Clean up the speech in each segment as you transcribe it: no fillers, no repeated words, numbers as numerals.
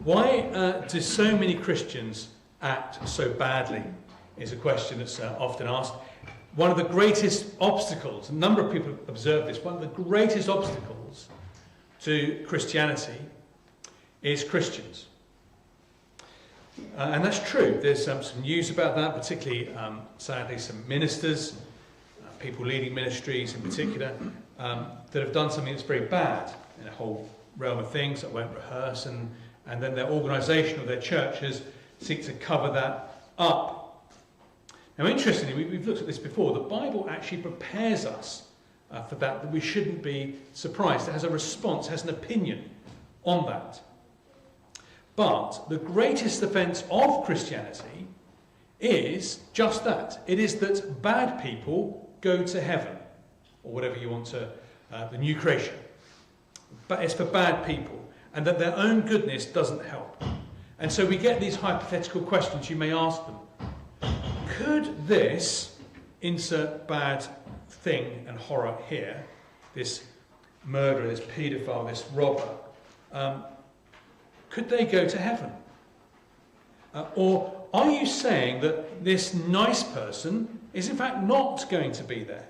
Why do so many Christians act so badly is a question that's often asked. One of the greatest obstacles, a number of people observe this, one of the greatest obstacles to Christianity is Christians. And that's true. There's some news about that, particularly, sadly, some ministers, people leading ministries in particular, that have done something that's very bad in a whole realm of things that won't rehearse, and then their organisation or their churches seek to cover that up. Now, interestingly, we've looked at this before. The Bible actually prepares us for that we shouldn't be surprised. It has a response, has an opinion on that. But the greatest offence of Christianity is just that. It is that bad people go to heaven, or whatever you want to, the new creation. But it's for bad people, and that their own goodness doesn't help. And so we get these hypothetical questions. You may ask them, could this, insert bad thing and horror here, this murderer, this paedophile, this robber, could they go to heaven? Or are you saying that this nice person is in fact not going to be there?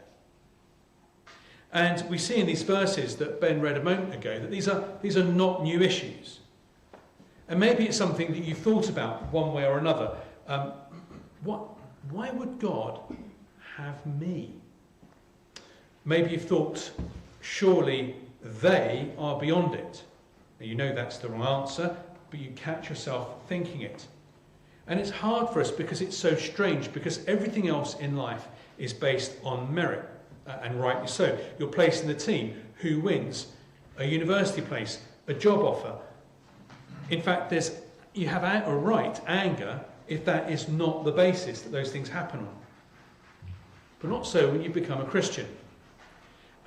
And we see in these verses that Ben read a moment ago that these are not new issues. And maybe it's something that you've thought about one way or another. Why would God have me? Maybe you've thought, surely they are beyond it. Now, you know that's the wrong answer, but you catch yourself thinking it. And it's hard for us because it's so strange, because everything else in life is based on merit, and rightly so. Your place in the team, who wins, a university place, a job offer. In fact, you have a right anger if that is not the basis that those things happen on. But not so when you become a Christian.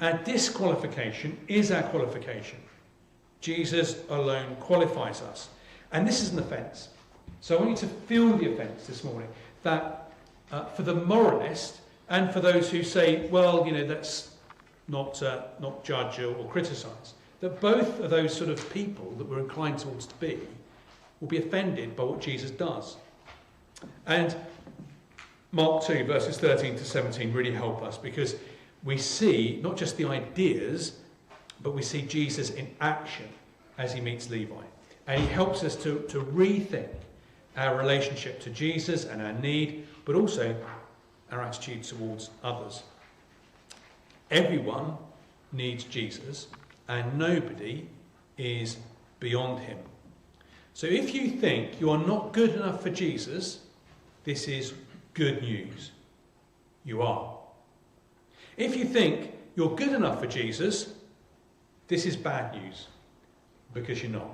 Our disqualification is our qualification. Jesus alone qualifies us. And this is an offence. So I want you to feel the offence this morning, that for the moralist and for those who say, well, that's not judge or criticise, that both of those sort of people that we're inclined towards to be will be offended by what Jesus does. And Mark 2, verses 13 to 17 really help us, because we see not just the ideas, but we see Jesus in action as he meets Levi. And he helps us to rethink our relationship to Jesus and our need, but also our attitude towards others. Everyone needs Jesus, and nobody is beyond him. So if you think you are not good enough for Jesus, this is good news. You are. If you think you're good enough for Jesus, this is bad news, because you're not.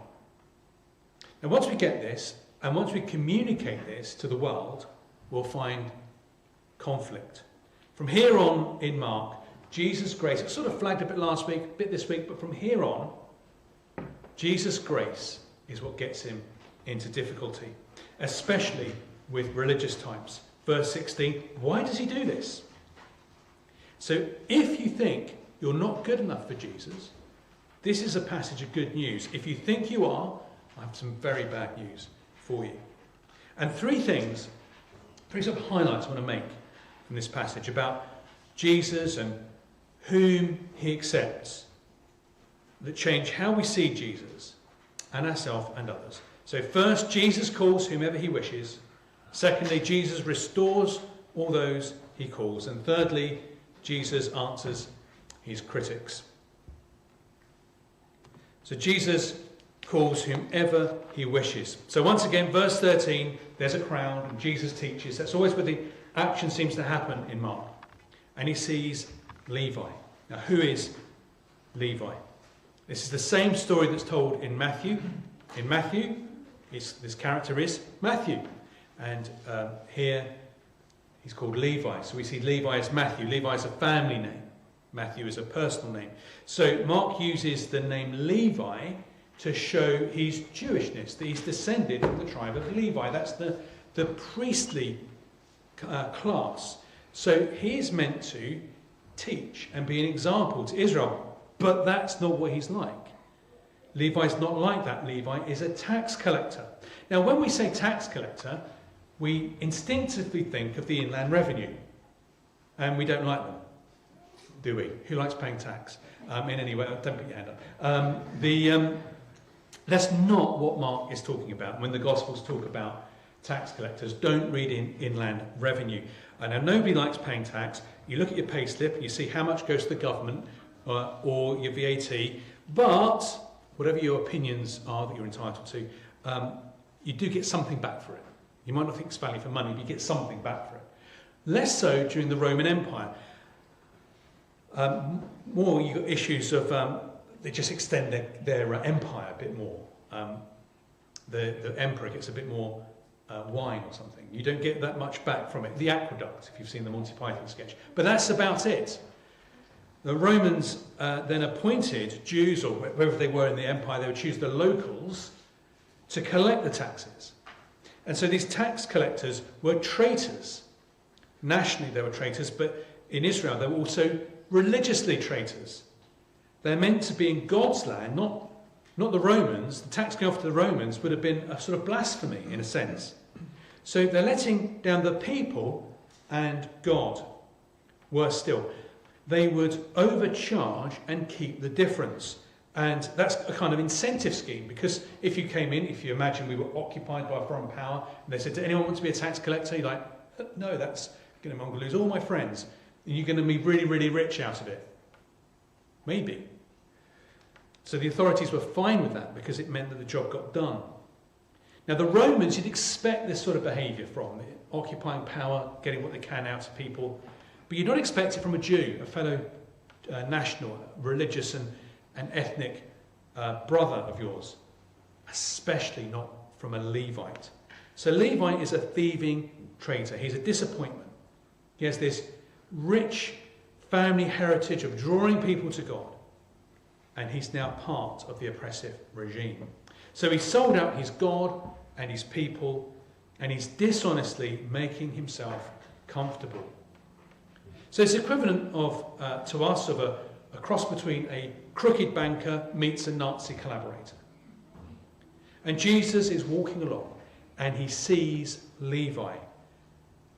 And once we get this, and once we communicate this to the world, we'll find conflict. From here on in Mark, Jesus' grace, it sort of flagged a bit last week, a bit this week, but from here on, Jesus' grace is what gets him into difficulty, especially with religious types. Verse 16, why does he do this? So if you think you're not good enough for Jesus, this is a passage of good news. If you think you are, I have some very bad news for you. And three sort of highlights I want to make from this passage about Jesus and whom he accepts, that change how we see Jesus and ourselves and others. So first, Jesus calls whomever he wishes. Secondly, Jesus restores all those he calls. And thirdly, Jesus answers his critics. So Jesus calls whomever he wishes. So once again, verse 13, there's a crowd and Jesus teaches. That's always where the action seems to happen in Mark. And he sees Levi. Now, who is Levi? This is the same story that's told in Matthew. In Matthew, this character is Matthew. And here, he's called Levi. So we see Levi as Matthew. Levi is a family name. Matthew is a personal name. So Mark uses the name Levi to show his Jewishness, that he's descended from the tribe of Levi. That's the priestly class. So he's meant to teach and be an example to Israel. But that's not what he's like. Levi's not like that. Levi is a tax collector. Now, when we say tax collector, we instinctively think of the Inland Revenue. And we don't like them, do we? Who likes paying tax? In any way, don't put your hand up. That's not what Mark is talking about. When the Gospels talk about tax collectors, don't read in Inland Revenue. And now, nobody likes paying tax. You look at your pay slip, you see how much goes to the government or your VAT, but whatever your opinions are that you're entitled to, you do get something back for it. You might not think it's value for money, but you get something back for it. Less so during the Roman Empire. More, you've got issues of they just extend their empire a bit more. The emperor gets a bit more wine or something. You don't get that much back from it. The aqueduct, if you've seen the Monty Python sketch. But that's about it. The Romans then appointed Jews, or wherever they were in the empire, they would choose the locals to collect the taxes. And so these tax collectors were traitors. Nationally they were traitors, but in Israel they were also religiously traitors. They're meant to be in God's land, not the Romans. The tax going off to the Romans would have been a sort of blasphemy in a sense. So they're letting down the people and God. Worse still, they would overcharge and keep the difference. And that's a kind of incentive scheme, because if you came in, if you imagine we were occupied by a foreign power, and they said, "Do anyone want to be a tax collector?" You're like, "No, I'm going to lose all my friends. And you're going to be really, really rich out of it." Maybe. So the authorities were fine with that because it meant that the job got done. Now the Romans, you'd expect this sort of behaviour from it, occupying power, getting what they can out of people. But you'd not expect it from a Jew, a fellow national, religious and ethnic brother of yours, especially not from a Levite. So Levi is a thieving traitor. He's a disappointment. He has this rich family heritage of drawing people to God, and he's now part of the oppressive regime. So he sold out his God and his people, and he's dishonestly making himself comfortable. So it's equivalent to us of a cross between a crooked banker meets a Nazi collaborator. And Jesus is walking along and he sees Levi,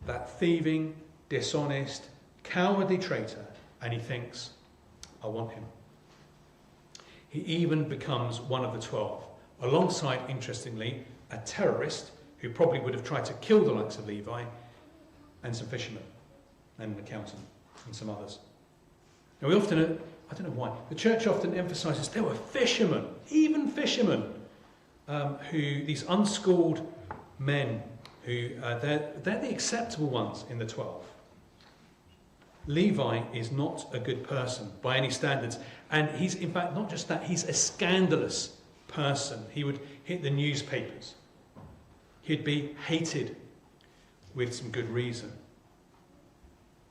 that thieving, dishonest, cowardly traitor, and he thinks, "I want him." He even becomes one of the 12, alongside, interestingly, a terrorist who probably would have tried to kill the likes of Levi, and some fishermen, and an accountant, and some others. Now we often, I don't know why, the church often emphasises there were fishermen, even fishermen, these unschooled men, who they're the acceptable ones in the 12. Levi is not a good person by any standards, and he's, in fact, not just that, he's a scandalous person. He would hit the newspapers. He'd be hated with some good reason.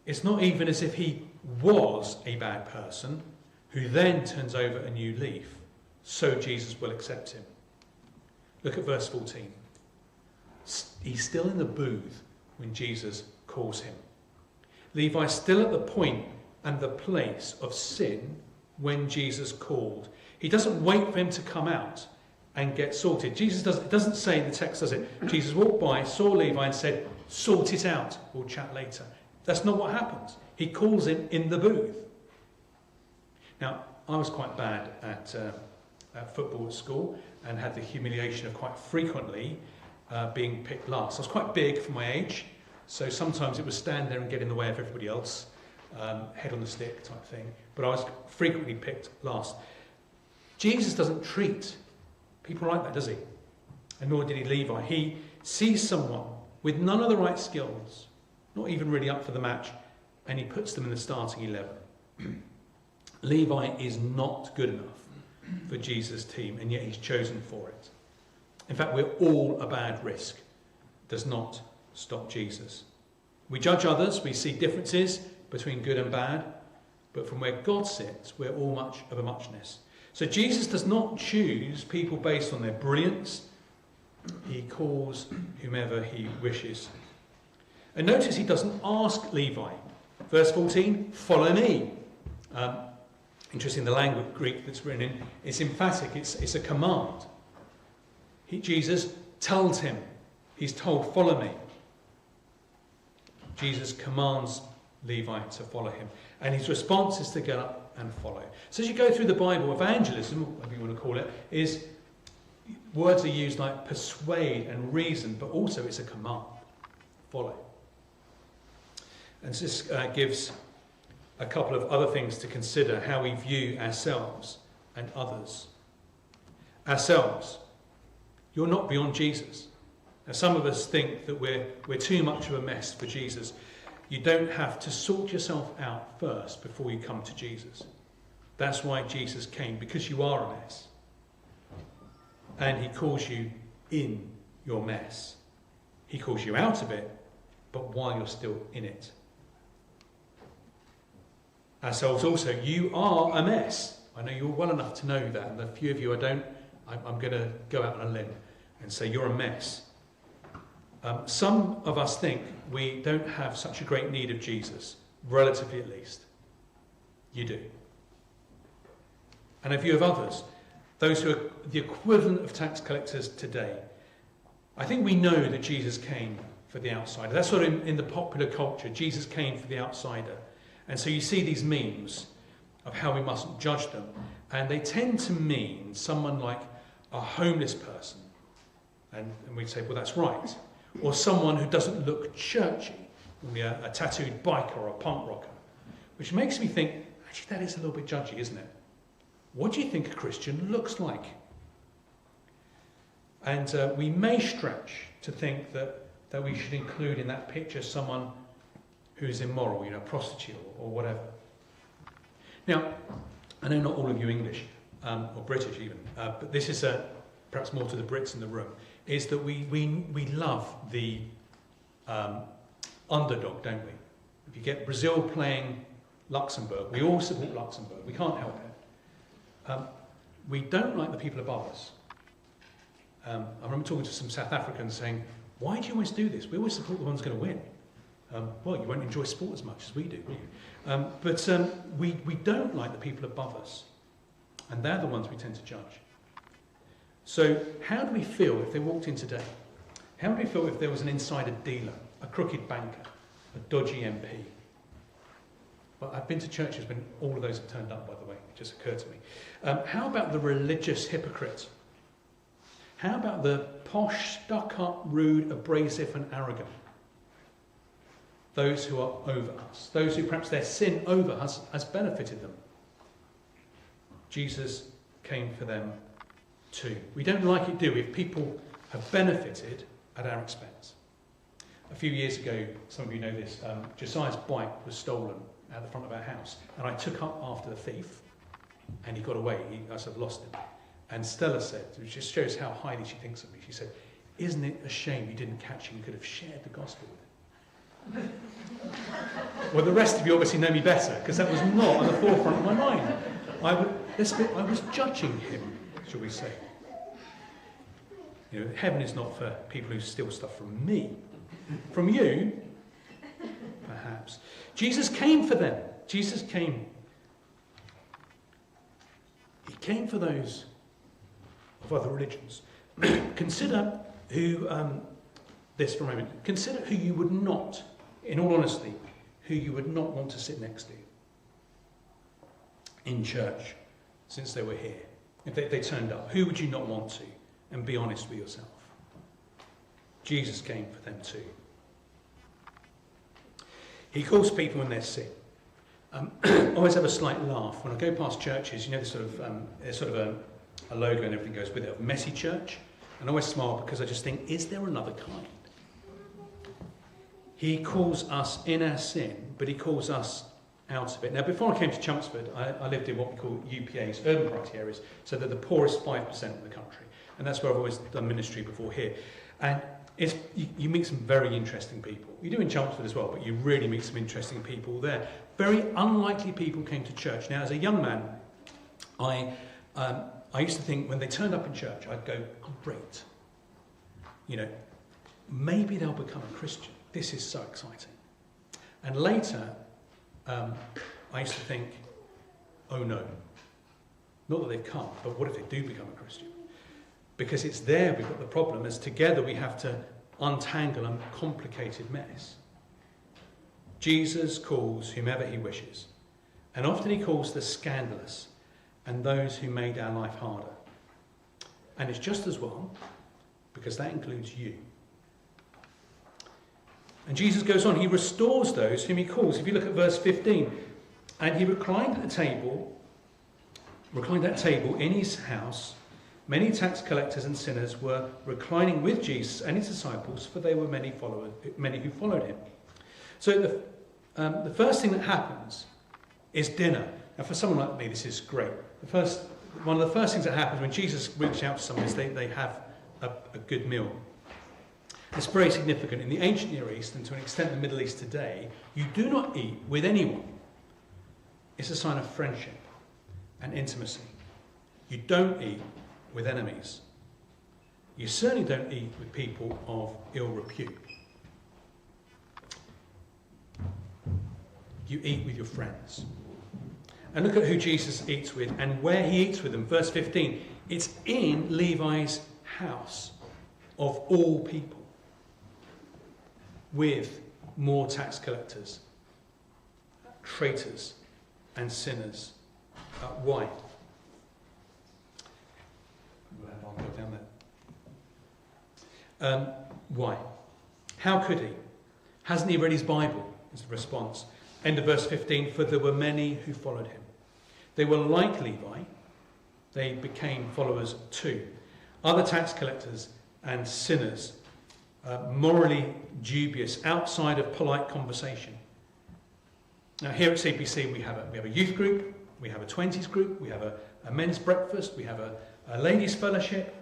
It's not even as if he was a bad person who then turns over a new leaf, so Jesus will accept him. Look at verse 14. He's still in the booth when Jesus calls him. Levi's still at the point and the place of sin when Jesus called. He doesn't wait for him to come out and get sorted. It doesn't say in the text, does it? Jesus walked by, saw Levi and said, "Sort it out, we'll chat later." That's not what happens. He calls him in the booth. Now, I was quite bad at football at school and had the humiliation of quite frequently being picked last. I was quite big for my age, so sometimes it would stand there and get in the way of everybody else, head on the stick type thing, but I was frequently picked last. Jesus doesn't treat people like that, does he? And nor did he Levi. He sees someone with none of the right skills, not even really up for the match, and he puts them in the starting 11. Levi is not good enough for Jesus' team, and yet he's chosen for it. In fact, we're all a bad risk. Does not stop Jesus. We judge others, we see differences between good and bad, but from where God sits, we're all much of a muchness. So Jesus does not choose people based on their brilliance. He calls whomever he wishes. And notice he doesn't ask Levi. Verse 14, "Follow me." Interesting, the language Greek that's written in, it's emphatic, it's a command. Jesus tells him, he's told, follow me. Jesus commands Levi to follow him. And his response is to get up and follow. So as you go through the Bible, evangelism, whatever you want to call it, is words are used like persuade and reason, but also it's a command. Follow. And this gives a couple of other things to consider, how we view ourselves and others. Ourselves. You're not beyond Jesus. Now, some of us think that we're too much of a mess for Jesus. You don't have to sort yourself out first before you come to Jesus. That's why Jesus came, because you are a mess. And he calls you in your mess. He calls you out of it, but while you're still in it. Ourselves also, you are a mess. I know you're well enough to know that, and the few of you I don't, I'm going to go out on a limb and say you're a mess. Some of us think we don't have such a great need of Jesus, relatively at least. You do. And a few of others, those who are the equivalent of tax collectors today, I think we know that Jesus came for the outsider. That's sort of in the popular culture. Jesus came for the outsider. And so you see these memes of how we mustn't judge them. And they tend to mean someone like a homeless person. And we'd say, well, that's right. Or someone who doesn't look churchy, a tattooed biker or a punk rocker. Which makes me think, actually, that is a little bit judgy, isn't it? What do you think a Christian looks like? And we may stretch to think that we should include in that picture someone who's immoral, a prostitute or whatever. Now, I know not all of you English, or British even, but this is perhaps more to the Brits in the room, is that we love the underdog, don't we? If you get Brazil playing Luxembourg, we all support Luxembourg. We can't help it. We don't like the people above us. I remember talking to some South Africans saying, why do you always do this? We always support the ones going to win. Well, you won't enjoy sport as much as we do, will you? But we don't like the people above us. And they're the ones we tend to judge. So how do we feel if they walked in today? How would we feel if there was an insider dealer, a crooked banker, a dodgy MP? Well, I've been to churches when all of those have turned up, by the way. It just occurred to me. How about the religious hypocrite? How about the posh, stuck-up, rude, abrasive and arrogant? Those who are over us. Those who perhaps their sin over us has benefited them. Jesus came for them too. We don't like it, do we, if people have benefited at our expense. A few years ago, some of you know this, Josiah's bike was stolen at the front of our house. And I took up after the thief, and he got away. I sort of lost him. And Stella said, which just shows how highly she thinks of me, she said, isn't it a shame you didn't catch him? You could have shared the gospel with him. Well, the rest of you obviously know me better, because that was not at the forefront of my mind. I was judging him, shall we say. Heaven is not for people who steal stuff from me. From you, perhaps. Jesus came for them. Jesus came. He came for those of other religions. Consider who, this for a moment, consider who you would not, in all honesty, who you would not want to sit next to in church since they were here. If they turned up, who would you not want to? And be honest with yourself. Jesus came for them too. He calls people when they're sick. I always have a slight laugh when I go past churches. There's sort of a logo and everything goes with it, of messy church. And I always smile because I just think, is there another kind? He calls us in our sin, but he calls us out of it. Now, before I came to Chelmsford, I lived in what we call UPAs, urban priority areas, so they're the poorest 5% of the country. And that's where I've always done ministry before here. And you meet some very interesting people. You do in Chelmsford as well, but you really meet some interesting people there. Very unlikely people came to church. Now, as a young man, I used to think when they turned up in church, I'd go, oh, great. Maybe they'll become a Christian. This is so exciting. And later, I used to think, oh no, Not that they've come, but what if they do become a Christian? Because it's there we've got the problem, as together we have to untangle a complicated mess. Jesus calls whomever he wishes, and often he calls the scandalous and those who made our life harder. And it's just as well, because that includes you. And Jesus goes on, he restores those whom he calls. If you look at verse 15, and he reclined at table in his house. Many tax collectors and sinners were reclining with Jesus and his disciples, for there were many who followed him. So the first thing that happens is dinner. Now, for someone like me, this is great. One of the first things that happens when Jesus reaches out to someone is they have a good meal. It's very significant. In the ancient Near East, and to an extent the Middle East today, you do not eat with anyone. It's a sign of friendship and intimacy. You don't eat with enemies. You certainly don't eat with people of ill repute. You eat with your friends. And look at who Jesus eats with and where he eats with them. Verse 15, it's in Levi's house of all people, with more tax collectors, traitors and sinners. Why? I'll go down there. Why? How could he? Hasn't he read his Bible? Is the response. End of verse 15, for there were many who followed him. They were like Levi. They became followers too. Other tax collectors and sinners, morally dubious, outside of polite conversation. Now here at CPC we have a youth group, we have a 20s group, we have a men's breakfast, we have a ladies' fellowship.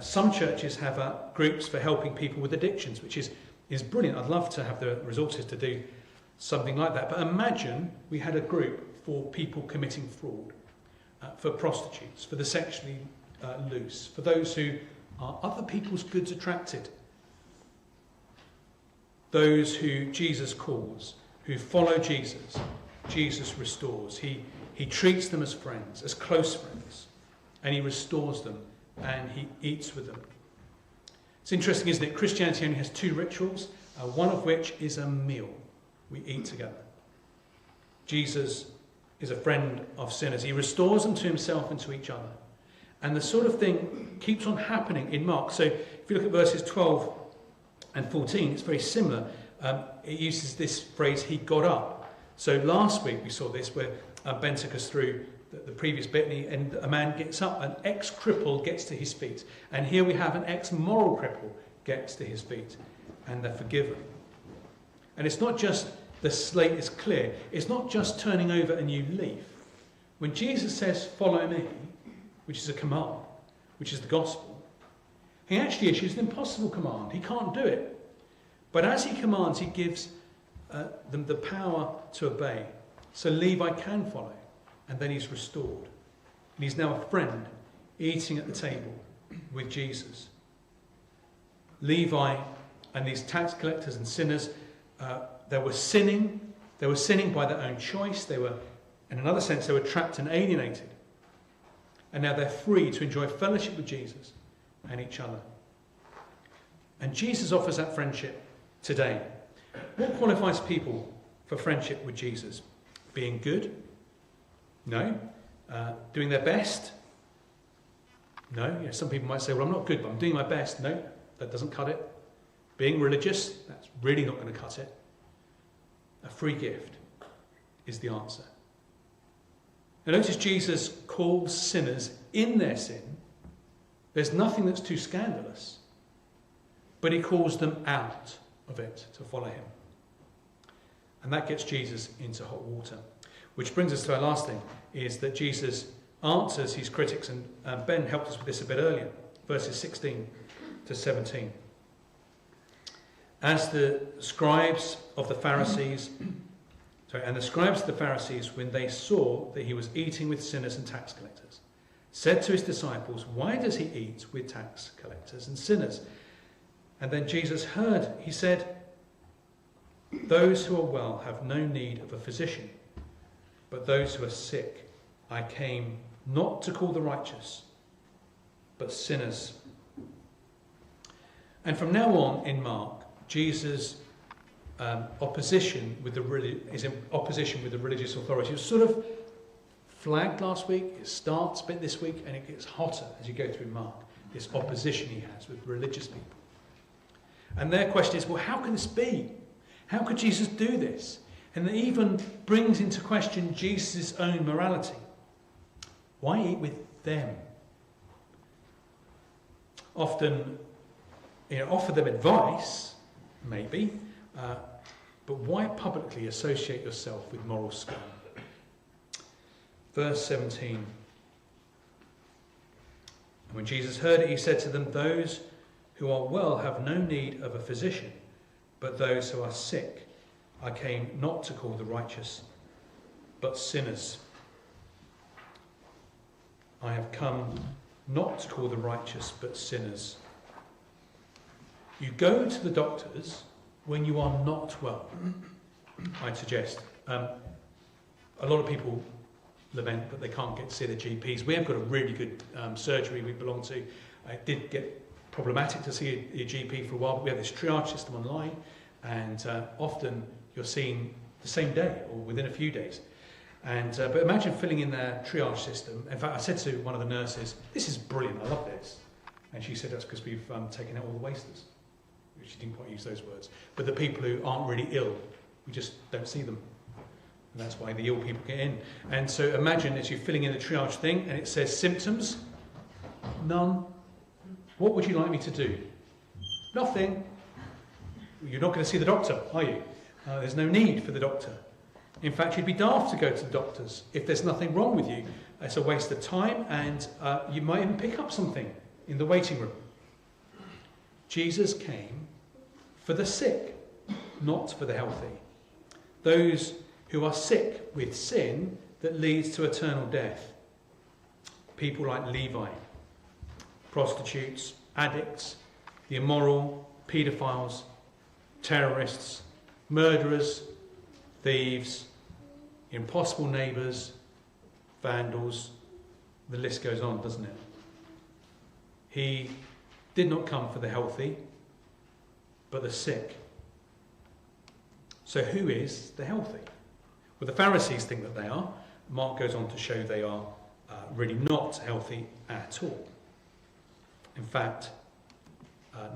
Some churches have groups for helping people with addictions, which is brilliant. I'd love to have the resources to do something like that. But imagine we had a group for people committing fraud, for prostitutes, for the sexually loose, for those who are other people's goods attracted, those who Jesus calls, who follow Jesus. Jesus restores. He treats them as friends, as close friends, and he restores them, and he eats with them. It's interesting, isn't it? Christianity only has two rituals, one of which is a meal. We eat together. Jesus is a friend of sinners. He restores them to himself and to each other. And the sort of thing keeps on happening in Mark. So if you look at verses 12 and 14, it's very similar. It uses this phrase, he got up. So last week we saw this where Ben took us through the previous bit, and a man gets up, an ex-cripple gets to his feet. And here we have an ex-moral cripple gets to his feet, and they're forgiven. And it's not just the slate is clear. It's not just turning over a new leaf. When Jesus says, follow me, which is a command, which is the gospel, he actually issues an impossible command. He can't do it. But as he commands, he gives them the power to obey. So Levi can follow, and then he's restored. And he's now a friend, eating at the table with Jesus. Levi and these tax collectors and sinners, they were sinning. They were sinning by their own choice. They were, in another sense, they were trapped and alienated. And now they're free to enjoy fellowship with Jesus and each other. And Jesus offers that friendship today. What qualifies people for friendship with Jesus? Being good? No. Doing their best? No. You know, some people might say, well, I'm not good, but I'm doing my best. No, that doesn't cut it. Being religious? That's really not going to cut it. A free gift is the answer. Now notice Jesus calls sinners in their sin. There's nothing that's too scandalous. But he calls them out of it to follow him. And that gets Jesus into hot water. Which brings us to our last thing, is that Jesus answers his critics, and Ben helped us with this a bit earlier, verses 16 to 17. As the scribes of the Pharisees, when they saw that he was eating with sinners and tax collectors, said to his disciples, why does he eat with tax collectors and sinners? And then Jesus heard, he said, those who are well have no need of a physician, but those who are sick I came not to call the righteous, but sinners. And from now on in Mark, Jesus' opposition with the religious authority. It was sort of flagged last week, it starts a bit this week, and it gets hotter as you go through Mark, this opposition he has with religious people. And their question is, well, how can this be? How could Jesus do this? And it even brings into question Jesus' own morality. Why eat with them? Often, offer them advice, maybe, but why publicly associate yourself with moral scum? Verse 17. And when Jesus heard it, he said to them, those who are well have no need of a physician, but those who are sick. I came not to call the righteous, but sinners. I have come not to call the righteous, but sinners. You go to the doctors when you are not well, I'd suggest. A lot of people lament that they can't get to see their GPs. We have got a really good surgery we belong to. It did get problematic to see your GP for a while, but we have this triage system online, and often you're seen the same day or within a few days. And but imagine filling in their triage system. In fact, I said to one of the nurses, "This is brilliant, I love this." And she said, "That's because we've taken out all the wasters." She didn't quite use those words. But the people who aren't really ill, we just don't see them. And that's why the ill people get in. And so imagine as you're filling in the triage thing and it says symptoms, none. What would you like me to do? Nothing. You're not going to see the doctor, are you? There's no need for the doctor. In fact, you'd be daft to go to the doctors if there's nothing wrong with you. It's a waste of time, and you might even pick up something in the waiting room. Jesus came for the sick, not for the healthy. Those who are sick with sin that leads to eternal death. People like Levi, prostitutes, addicts, the immoral, paedophiles, terrorists, murderers, thieves, impossible neighbours, vandals. The list goes on, doesn't it? He did not come for the healthy, but the sick. So who is the healthy? Well, the Pharisees think that they are. Mark goes on to show they are really not healthy at all. In fact,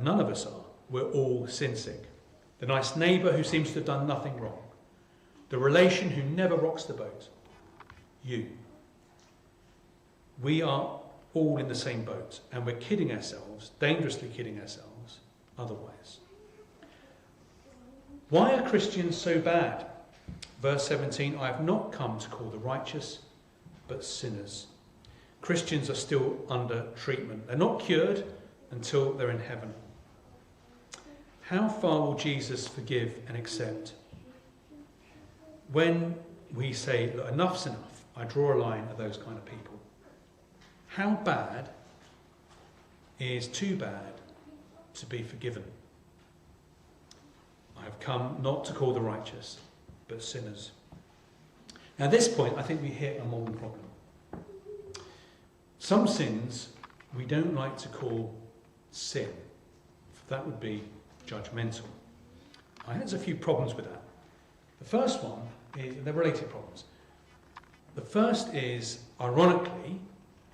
none of us are. We're all sin sick. The nice neighbour who seems to have done nothing wrong. The relation who never rocks the boat. You. We are all in the same boat, and we're kidding ourselves, dangerously kidding ourselves, otherwise. Why are Christians so bad? Verse 17, I have not come to call the righteous, but sinners. Christians are still under treatment. They're not cured until they're in heaven. How far will Jesus forgive and accept? When we say, look, enough's enough, I draw a line at those kind of people. How bad is too bad to be forgiven? I have come not to call the righteous, but sinners. Now at this point, I think we hit a modern problem. Some sins we don't like to call sin. That would be judgmental. I think there's a few problems with that. The first one is, they're related problems. The first is, ironically,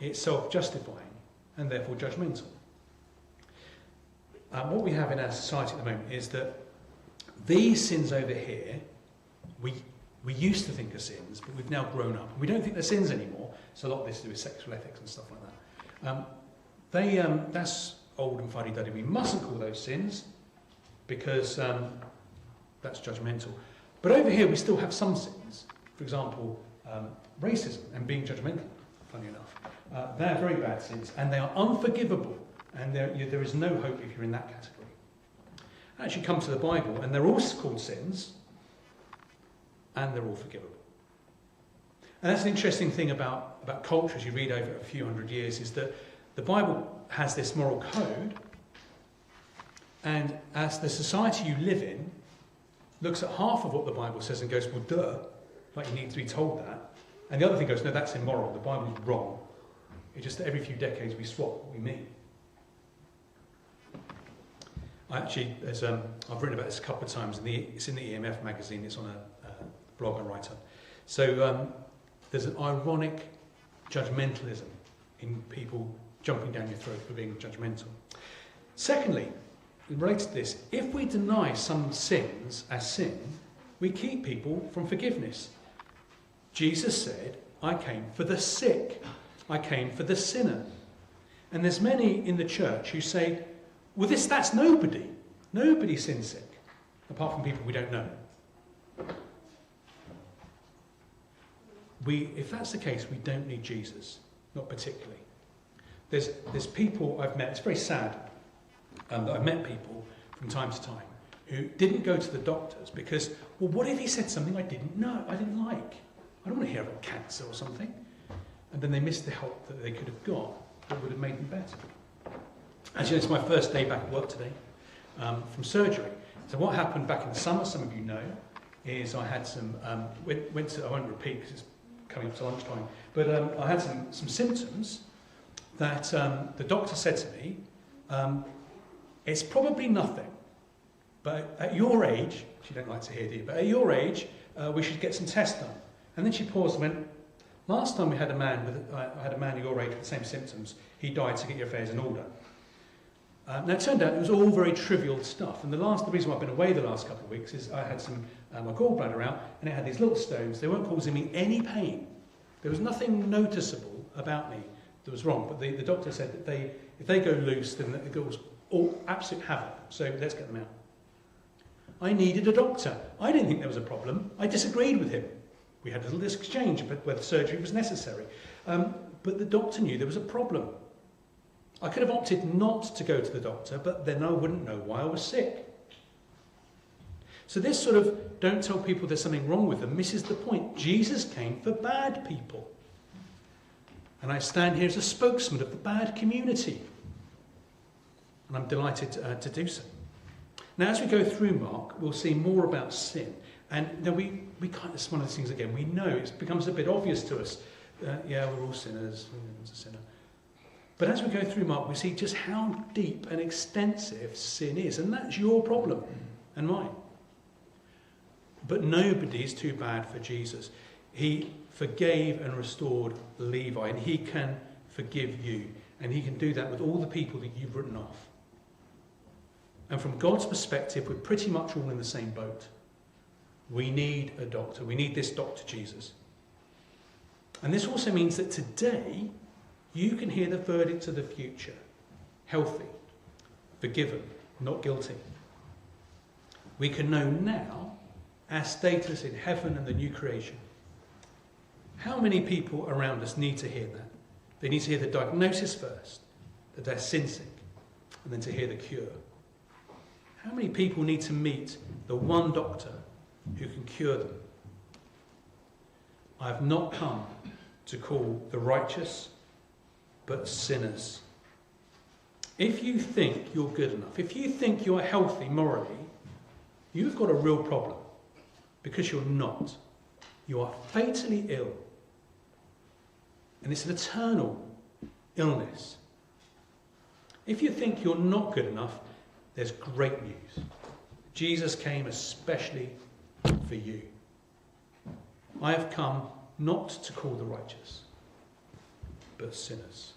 it's self-justifying and therefore judgmental. What we have in our society at the moment is that these sins over here, we used to think are sins, but we've now grown up. We don't think they're sins anymore. So a lot of this to do with sexual ethics and stuff like that. That's old and fuddy-duddy. We mustn't call those sins because that's judgmental. But over here we still have some sins. For example, racism and being judgmental, funny enough. They're very bad sins and they are unforgivable, and there is no hope if you're in that category. Actually come to the Bible and they're all called sins and they're all forgivable. And that's an interesting thing about culture as you read over a few hundred years, is that the Bible has this moral code, and as the society you live in looks at half of what the Bible says and goes, well, duh, like you need to be told that, And the other thing goes, no, that's immoral. The Bible's wrong. It's just that every few decades we swap what we mean. I've written about this a couple of times. It's in the EMF magazine. It's on a blog I write on. So there's an ironic judgmentalism in people jumping down your throat for being judgmental. Secondly, related to this, if we deny some sins as sin, we keep people from forgiveness. Jesus said, I came for the sick. I came for the sinner. And there's many in the church who say, well, that's nobody. Nobody's sin sick, apart from people we don't know. If that's the case, we don't need Jesus, not particularly. There's people I've met, it's very sad that I've met people from time to time who didn't go to the doctors because, well, what if he said something I didn't know, I didn't like? I don't want to hear about cancer or something. And then they missed the help that they could have got that would have made them better. Actually, it's my first day back at work today from surgery. So what happened back in the summer, some of you know, is I had some, I won't repeat because it's coming up to lunchtime, but I had some symptoms that the doctor said to me, it's probably nothing, but at your age, she don't like to hear, do you? But at your age, we should get some tests done. And then she paused and went, last time we had I had a man your age with the same symptoms, he died, to get your affairs in order. Now it turned out it was all very trivial stuff, and the reason why I've been away the last couple of weeks is I had my gallbladder out, and it had these little stones. They weren't causing me any pain. There was nothing noticeable about me that was wrong, but the doctor said that if they go loose, then it goes all absolute havoc, so let's get them out. I needed a doctor. I didn't think there was a problem. I disagreed with him. We had a little exchange about whether surgery was necessary, but the doctor knew there was a problem. I could have opted not to go to the doctor, but then I wouldn't know why I was sick. So this sort of, don't tell people there's something wrong with them, misses the point. Jesus came for bad people. And I stand here as a spokesman of the bad community. And I'm delighted to do so. Now, as we go through Mark, we'll see more about sin. And then we kind of, it's one of those things again, we know, it becomes a bit obvious to us. Yeah, we're all sinners, everyone's a sinner. But as we go through Mark, we see just how deep and extensive sin is. And that's your problem and mine. But nobody is too bad for Jesus. He forgave and restored Levi, and he can forgive you. And he can do that with all the people that you've written off. And from God's perspective, we're pretty much all in the same boat. We need a doctor. We need this doctor, Jesus. And this also means that today, you can hear the verdict of the future. Healthy, forgiven, not guilty. We can know now our status in heaven and the new creation. How many people around us need to hear that? They need to hear the diagnosis first, that they're sin sick, and then to hear the cure. How many people need to meet the one doctor who can cure them? I have not come to call the righteous, but sinners. If you think you're good enough, if you think you're healthy morally, you've got a real problem, because you're not. You are fatally ill. And it's an eternal illness. If you think you're not good enough, there's great news. Jesus came especially for you. I have come not to call the righteous, but sinners.